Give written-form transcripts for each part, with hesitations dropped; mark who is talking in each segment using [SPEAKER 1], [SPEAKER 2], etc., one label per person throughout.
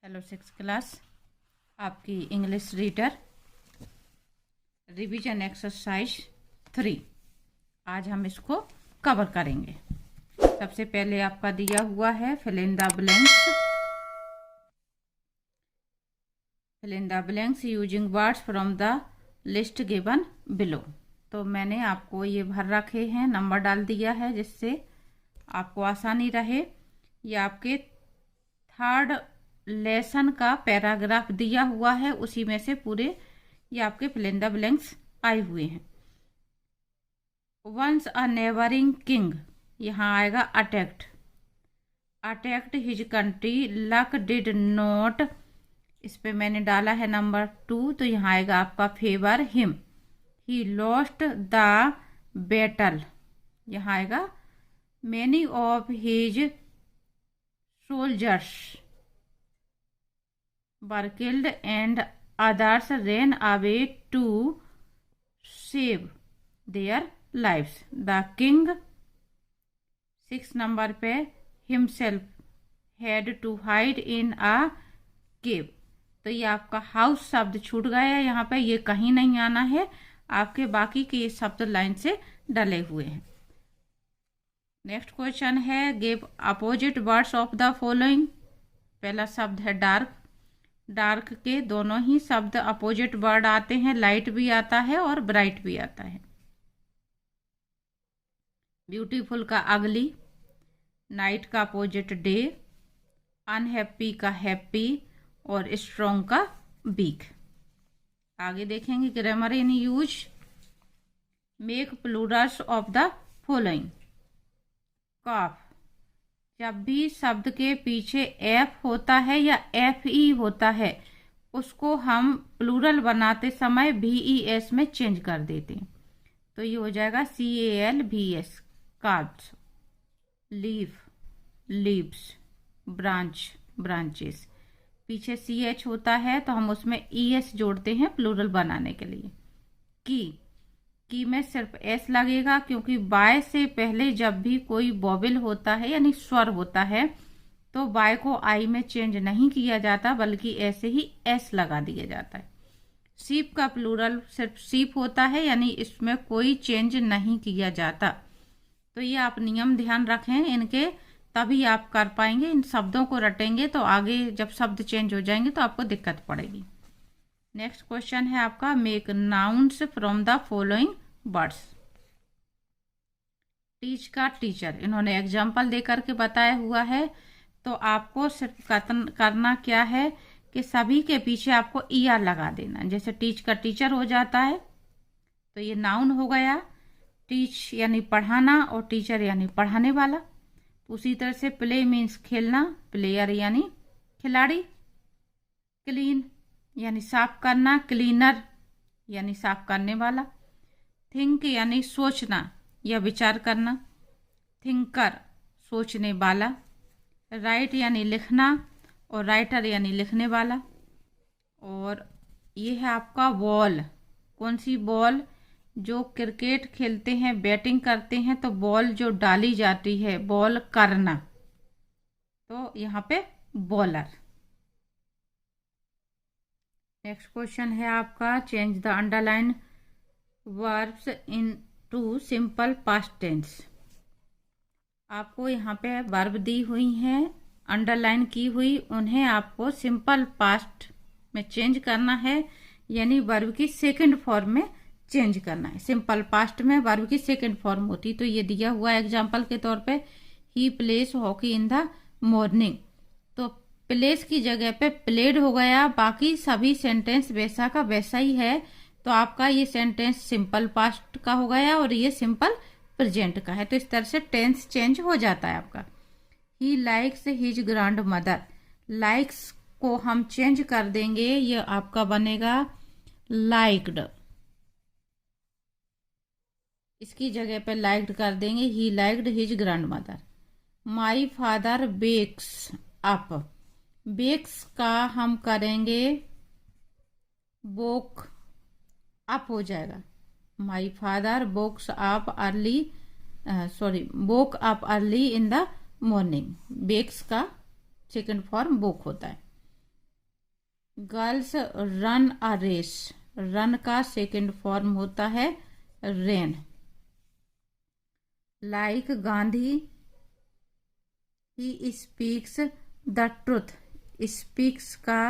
[SPEAKER 1] Hello six class, आपकी English reader revision exercise 3। आज हम इसको कवर करेंगे। सबसे पहले आपका दिया हुआ है fill in the blanks using words from the list given below. तो मैंने आपको ये भर रखे हैं, नंबर डाल दिया है जिससे आपको आसानी रहे। ये आपके थर्ड लेसन का पैराग्राफ दिया हुआ है, उसी में से पूरे ये आपके फिल इन द ब्लैंक्स आए हुए हैं। वंस अ नेबरिंग किंग, यहाँ आएगा attacked his country, luck did not, इस पे मैंने डाला है नंबर 2, तो यहाँ आएगा आपका favour him. He lost the battle, यहाँ आएगा many of his soldiers were killed and others ran away to save their lives. The king 6 number पे himself had to hide in a cave। तो ये आपका हाउस शब्द छूट गया है, यहाँ पे ये कहीं नहीं आना है, आपके बाकी के ये शब्द लाइन से डले हुए हैं। नेक्स्ट क्वेश्चन है give opposite words of the following. पहला शब्द है डार्क के दोनों ही शब्द अपोजिट वर्ड आते हैं, लाइट भी आता है और ब्राइट भी आता है। ब्यूटीफुल का अगली, नाइट का अपोजिट डे, अनहैप्पी का हैप्पी और स्ट्रॉन्ग का वीक। आगे देखेंगे grammar in use. Make plurals of the following. Calf, जब भी शब्द के पीछे एफ होता है या एफ ई होता है, उसको हम प्लूरल बनाते समय VES में चेंज कर देते हैं, तो ये हो जाएगा CALVS। Cards, leaf, leaves, branch, branches, पीछे CH होता है तो हम उसमें ES जोड़ते हैं प्लूरल बनाने के लिए। की में सिर्फ S लगेगा, क्योंकि बाय से पहले जब भी कोई वोवेल होता है यानी स्वर होता है तो बाय को आई में चेंज नहीं किया जाता, बल्कि ऐसे ही S लगा दिया जाता है। सीप का प्लूरल सिर्फ सीप होता है, यानी इसमें कोई चेंज नहीं किया जाता। तो ये आप नियम ध्यान रखें इनके, तभी आप कर पाएंगे। इन शब्दों को रटेंगे तो आगे जब शब्द चेंज हो जाएंगे तो आपको दिक्कत पड़ेगी। नेक्स्ट क्वेश्चन है आपका make nouns from the following words. Teach का टीचर, इन्होंने एग्जाम्पल देकर के बताया हुआ है, तो आपको सिर्फ करना क्या है कि सभी के पीछे आपको ER लगा देना। जैसे टीच का टीचर हो जाता है तो ये नाउन हो गया, टीच यानी पढ़ाना और टीचर यानी पढ़ाने वाला। उसी तरह से प्ले मीन्स खेलना, प्लेयर यानी खिलाड़ी, क्लीन यानी साफ करना, क्लीनर यानी साफ करने वाला, थिंक यानी सोचना या विचार करना, थिंकर सोचने वाला, राइट यानी लिखना और राइटर यानी लिखने वाला। और ये है आपका बॉल। कौन सी बॉल? जो क्रिकेट खेलते हैं, बैटिंग करते हैं तो बॉल जो डाली जाती है, बॉल करना, तो यहाँ पे बॉलर। नेक्स्ट क्वेश्चन है आपका change the underline verbs into simple past tense. आपको यहाँ पे वर्ब दी हुई हैं, अंडरलाइन की हुई, उन्हें आपको सिंपल पास्ट में चेंज करना है, यानी वर्ब की सेकंड फॉर्म में चेंज करना है। सिंपल पास्ट में वर्ब की सेकंड फॉर्म होती, तो ये दिया हुआ है एग्जाम्पल के तौर पे, he plays hockey in the morning, तो प्लेस की जगह पे प्लेड हो गया। बाकी सभी सेंटेंस वैसा का वैसा ही है, तो आपका ये सेंटेंस सिंपल पास्ट का हो गया और ये सिंपल प्रेजेंट का है। तो इस तरह से टेंस चेंज हो जाता है आपका। He likes his grand mother, likes को हम चेंज कर देंगे, ये आपका बनेगा लाइक्ड, इसकी जगह पे लाइक्ड कर देंगे, he liked his grand mother. My father wakes up, wakes का हम करेंगे बोक अप हो जाएगा। My father wokes up early, woke up early in the morning. Wakes का सेकंड फॉर्म बुक होता है। Girls run a race, run का second form होता है ran. Like Gandhi, he speaks the truth, speaks का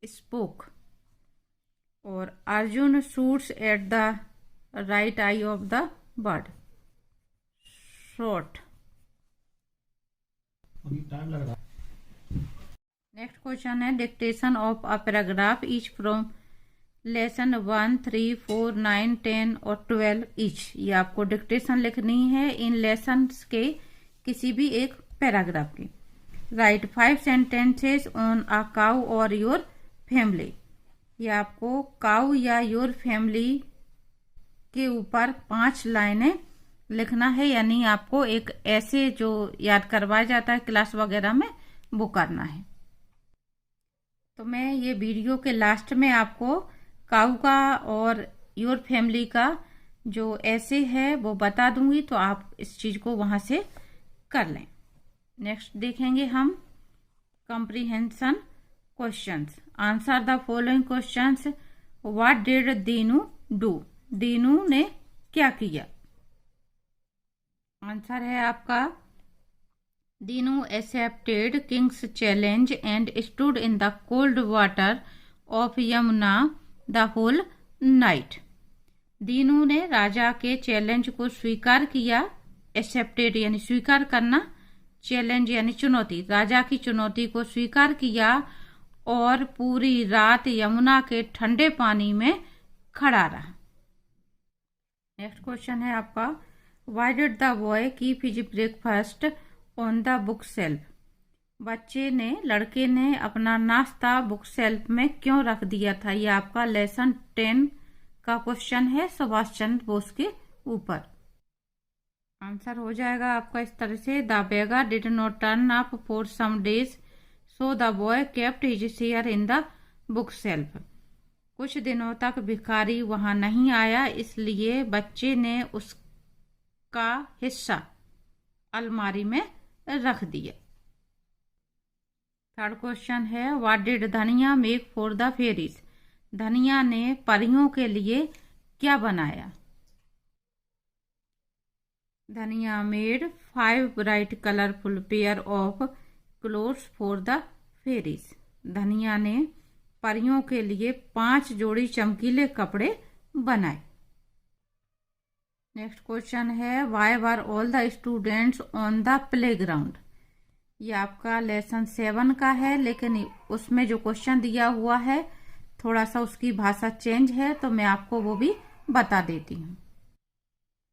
[SPEAKER 1] spoke. और Arjun shoots at the right eye of the bird, shot.
[SPEAKER 2] Time लग रहा।
[SPEAKER 1] नेक्स्ट क्वेश्चन है dictation of a paragraph each from lesson 1, 3, 4, 9, 10 और 12 each. ये आपको डिक्टेशन लिखनी है इन लेसन्स के किसी भी एक पैराग्राफ की। Right 5 sentences on a cow और योर फैमिली। ये आपको काउ या योर फैमिली के ऊपर 5 लाइनें लिखना है, यानी आपको एक ऐसे जो याद करवाया जाता है क्लास वगैरह में वो करना है। तो मैं ये वीडियो के लास्ट में आपको काऊ का और योर फैमिली का जो ऐसे है वो बता दूंगी, तो आप इस चीज को वहां से कर लें। नेक्स्ट देखेंगे हम comprehension questions. Answer the following questions. What did Dinu do, Dinu ने क्या किया। आंसर है आपका Dinu accepted king's challenge and stood in the cold water of Yamuna the whole night. Dinu ने राजा के चैलेंज को स्वीकार किया, एक्सेप्टेड यानी स्वीकार करना, चैलेंज यानी चुनौती, राजा की चुनौती को स्वीकार किया और पूरी रात यमुना के ठंडे पानी में खड़ा रहा। नेक्स्ट क्वेश्चन है आपका why did the boy keep his breakfast on the book self. बच्चे ने, लड़के ने अपना नाश्ता बुक सेल्फ में क्यों रख दिया था। यह आपका लेसन 10 का क्वेश्चन है सुभाष चंद्र बोस के ऊपर। आंसर हो जाएगा आपका इस तरह से the beggar did not turn up for some days so the boy kept his share in the book shelf. कुछ दिनों तक भिखारी वहां नहीं आया, इसलिए बच्चे ने उसका हिस्सा अलमारी में रख दिया। थर्ड क्वेश्चन है what did Dhaniya make for the fairies. Dhaniya ने परियों के लिए क्या बनाया। Dhaniya made 5 bright colourful pair of clothes for the fairies. Dhaniya ने परियों के लिए 5 जोड़ी चमकीले कपड़े बनाए। नेक्स्ट क्वेश्चन है why were all the students on the playground. ये आपका लेसन 7 का है, लेकिन उसमें जो क्वेश्चन दिया हुआ है थोड़ा सा उसकी भाषा चेंज है, तो मैं आपको वो भी बता देती हूँ।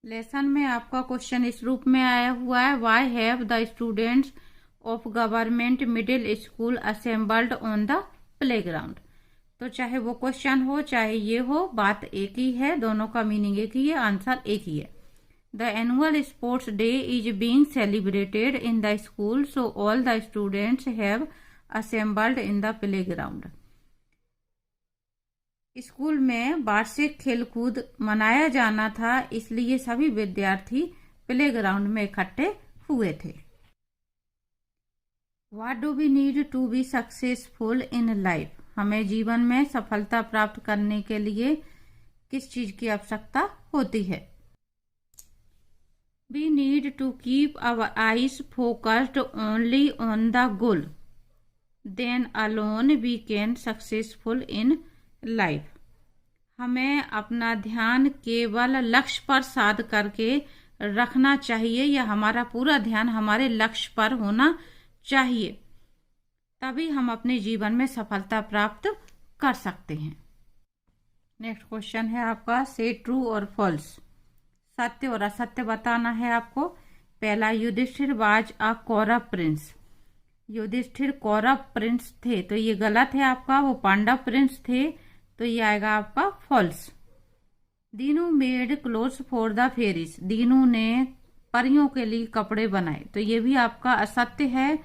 [SPEAKER 1] लेसन में आपका क्वेश्चन इस रूप में आया हुआ है why have the students of government middle school assembled on the playground. तो चाहे वो क्वेश्चन हो चाहे ये हो, बात एक ही है, दोनों का मीनिंग एक ही है, आंसर एक ही है। The annual sports day is being celebrated in the school so all the students have assembled in the playground. School में वार्षिक खेलकूद मनाया जाना था, इसलिए सभी विद्यार्थी प्लेग्राउंड में इकट्ठे हुए थे। What do we need to be successful in life. हमें जीवन में सफलता प्राप्त करने के लिए किस चीज की आवश्यकता होती है। We need to keep our eyes focused only on the goal, then alone we can successful in life. हमें अपना ध्यान केवल लक्ष्य पर साध करके रखना चाहिए, या हमारा पूरा ध्यान हमारे लक्ष्य पर होना चाहिए, तभी हम अपने जीवन में सफलता प्राप्त कर सकते हैं। नेक्स्ट क्वेश्चन है आपका से ट्रू और फॉल्स। सत्य और असत्य बताना है आपको। पहला Yudhishthira was a Kaurava prince. Yudhishthira Kaurava prince थे, तो ये गलत है आपका, वो पांडव प्रिंस थे, तो ये आएगा आपका false. Dinu made clothes for the fairies. Dinu ने परियों के लिए कपड़े बनाए, तो ये भी आपका असत्य है,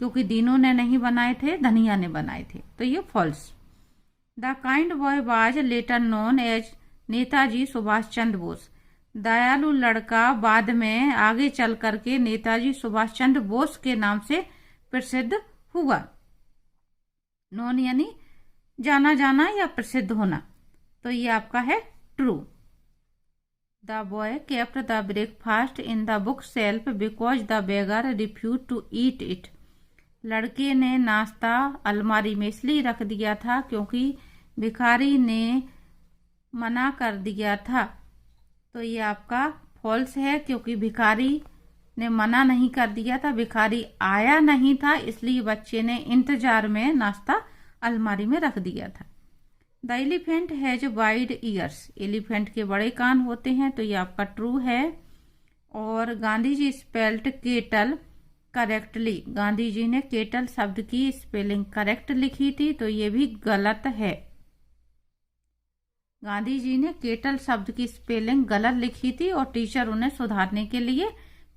[SPEAKER 1] क्योंकि दीनू ने नहीं बनाए थे, धनिया ने बनाए थे, तो ये false. The kind boy was later known as Netaji Subhash Chandra Bose. दयालु लड़का बाद में आगे चल करके नेताजी सुभाष चंद्र बोस के नाम से प्रसिद्ध हुआ। नोन यानी जाना जाना या प्रसिद्ध होना, तो ये आपका है true. The boy kept the breakfast in the book shelf because the beggar refuse to eat it. लड़के ने नाश्ता अलमारी में इसलिए रख दिया था क्योंकि भिखारी ने मना कर दिया था। तो ये आपका फॉल्स है, क्योंकि भिखारी ने मना नहीं कर दिया था, भिखारी आया नहीं था, इसलिए बच्चे ने इंतजार में नाश्ता अलमारी में रख दिया था। The elephant has wide years. Elephant के बड़े कान होते हैं, तो ये आपका ट्रू है। और Gandhi ji spelt kettle correctly. Gandhi ji ने केटल शब्द की स्पेलिंग करेक्ट लिखी थी, तो ये भी गलत है। गांधी जी ने केटल शब्द की स्पेलिंग गलत लिखी थी और टीचर उन्हें सुधारने के लिए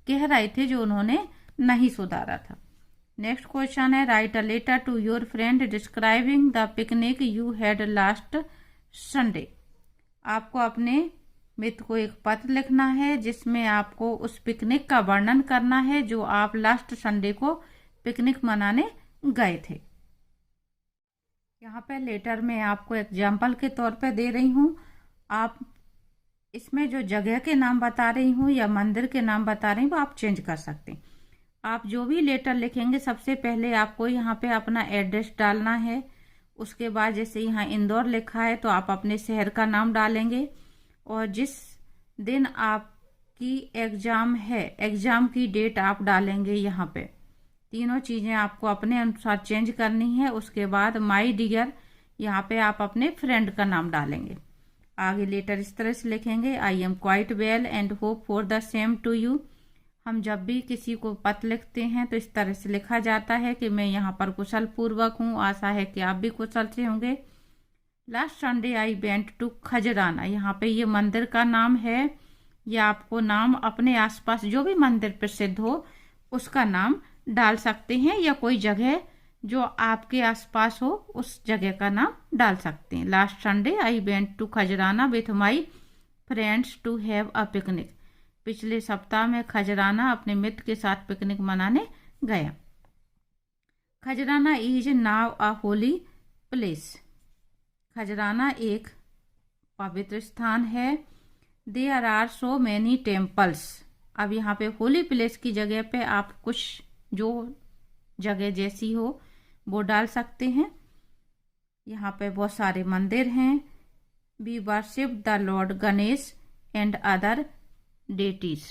[SPEAKER 1] कह रहे थे, जो उन्होंने नहीं सुधारा था। नेक्स्ट क्वेश्चन है, write a letter to your friend describing the picnic you had last Sunday. आपको अपने मित्र को एक पत्र लिखना है जिसमें आपको उस पिकनिक का वर्णन करना है जो आप लास्ट संडे को पिकनिक मनाने गए थे। यहाँ पे लेटर में आपको एग्जाम्पल के तौर पे दे रही हूँ। आप इसमें जो जगह के नाम बता रही हूँ या मंदिर के नाम बता रही हूँ, वो आप चेंज कर सकते हैं। आप जो भी लेटर लिखेंगे, सबसे पहले आपको यहाँ पे अपना एड्रेस डालना है। उसके बाद जैसे यहाँ इंदौर लिखा है तो आप अपने शहर का नाम डालेंगे, और जिस दिन आपकी एग्जाम है, एग्जाम की डेट आप डालेंगे। यहाँ पे तीनों चीजें आपको अपने अनुसार चेंज करनी है। उसके बाद माय डियर, यहाँ पे आप अपने फ्रेंड का नाम डालेंगे। आगे लेटर इस तरह से लिखेंगे, I am quite well and hope for the same to you. हम जब भी किसी को पत्र लिखते हैं तो इस तरह से लिखा जाता है कि मैं यहाँ पर कुशल पूर्वक हूँ, आशा है कि आप भी कुशल से होंगे। Last Sunday I went to Khajrana. यहाँ पे ये मंदिर का नाम है, या आपको नाम अपने आसपास जो भी मंदिर प्रसिद्ध हो उसका नाम डाल सकते हैं, या कोई जगह जो आपके आसपास हो उस जगह का नाम डाल सकते हैं। Last Sunday I went to Khajrana with my friends to have a picnic. पिछले सप्ताह में खजराना अपने मित्र के साथ पिकनिक मनाने गया। Khajrana is now a holy place. Khajrana एक पवित्र स्थान है। There are so many temples. अब यहाँ पे होली प्लेस की जगह पे आप कुछ जो जगह जैसी हो वो डाल सकते हैं। यहाँ पे बहुत सारे मंदिर हैं। We worship the lord Ganesh and other deities.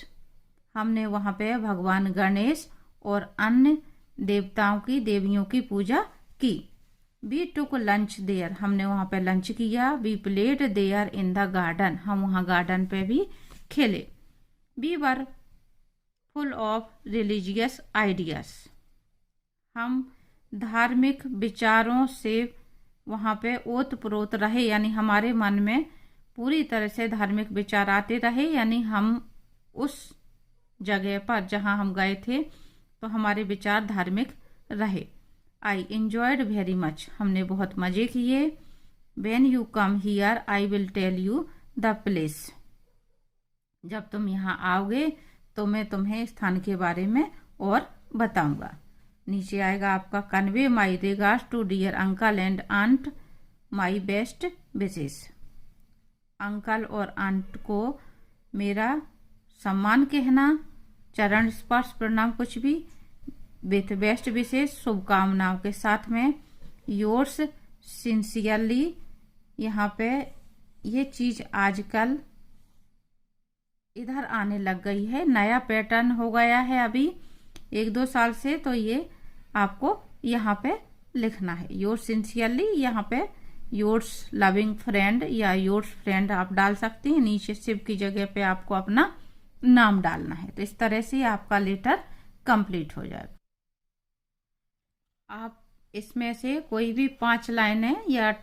[SPEAKER 1] हमने वहाँ पे भगवान गणेश और अन्य देवताओं की, देवियों की पूजा की। We took lunch there. हमने वहाँ पे लंच किया। We played there in the garden. हम वहाँ गार्डन पे भी खेले। We were full of religious ideas. हम धार्मिक विचारों से वहाँ पे ओत प्रोत रहे, यानी हमारे मन में पूरी तरह से धार्मिक विचार आते रहे, यानी हम उस जगह पर जहाँ हम गए थे तो हमारे विचार धार्मिक रहे। I enjoyed very much. हमने बहुत मजे किए। When you come here I will tell you the place. जब तुम यहाँ आओगे तो मैं तुम्हें स्थान के बारे में और बताऊंगा। नीचे आएगा आपका convey my regards to dear uncle and aunt my best wishes. Uncle और आंट को मेरा सम्मान कहना, चरण स्पर्श प्रणाम कुछ भी, विथ बेस्ट विशेष शुभकामनाओं के साथ में। Yours sincerely. यहाँ पे ये चीज आजकल इधर आने लग गई है, नया पैटर्न हो गया है अभी 1-2 साल से, तो ये आपको यहाँ पे लिखना है। योर्स सिंसियरली, यहाँ पे योर्स लविंग फ्रेंड या योर्स फ्रेंड आप डाल सकते हैं। नीचे शिव की जगह पे आपको अपना नाम डालना है। तो इस तरह से आपका लेटर कंप्लीट हो जाएगा। आप इसमें से कोई भी 5 लाइनें या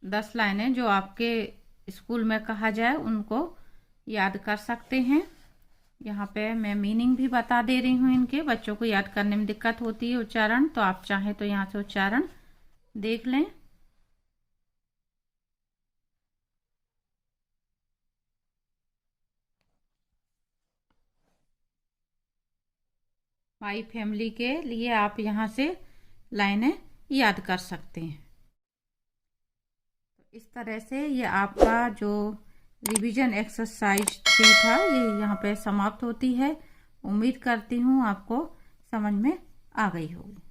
[SPEAKER 1] 10 लाइनें जो आपके स्कूल में कहा जाए उनको याद कर सकते हैं। यहाँ पे मैं मीनिंग भी बता दे रही हूँ इनके। बच्चों को याद करने में दिक्कत होती है उच्चारण, तो आप चाहें तो यहाँ से उच्चारण देख लें। माई फैमिली के लिए आप यहाँ से लाइनें याद कर सकते हैं। इस तरह से ये आपका जो रिवीजन एक्सरसाइज 3 था ये यहाँ पे समाप्त होती है। उम्मीद करती हूँ आपको समझ में आ गई होगी।